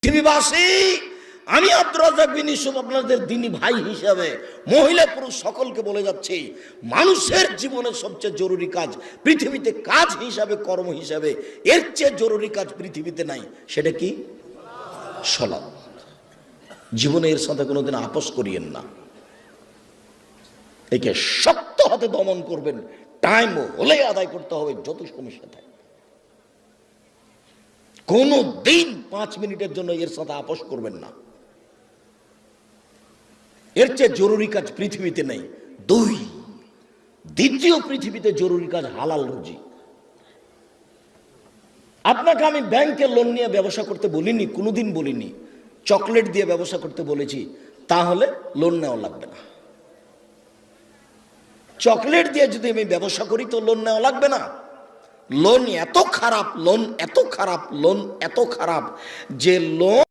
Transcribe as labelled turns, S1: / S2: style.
S1: পৃথিবীবাসী, আমি আব্দুর রাজ্জাক বিন ইউসুফ আপনাদের দ্বীনি ভাই হিসাবে মহিলা পুরুষ সকলকে বলে যাচ্ছি, মানুষের জীবনের সবচেয়ে জরুরি কাজ পৃথিবীতে, কাজ হিসাবে, কর্ম হিসাবে এর চেয়ে জরুরি কাজ পৃথিবীতে নাই। সেটা কি? সালাত। জীবনে এর সাথে কোনোদিন আপোষ করিয়েন না। একে শক্ত হাতে দমন করবেন, টাইম হলে আদায় করতে হবে, যত সমস্যা থাকে। কোনো দিন 5 মিনিটের জন্য এর সাথে আপোষ করবেন না। এর চেয়ে জরুরি কাজ পৃথিবীতে নেই। দ্বিতীয় পৃথিবীতে জরুরি কাজ হালাল রুজি। আপনাকে আমি ব্যাংকে লোন নিয়ে ব্যবসা করতে বলিনি, কোনোদিন বলিনি। চকলেট দিয়ে ব্যবসা করতে বলেছি, তাহলে লোন নেওয়া লাগবে না। চকলেট দিয়ে যদি আমি ব্যবসা করি তো লোন নেওয়া লাগবে না। লোন এত খারাপ, লোন এত খারাপ, লোন এত খারাপ যে লোন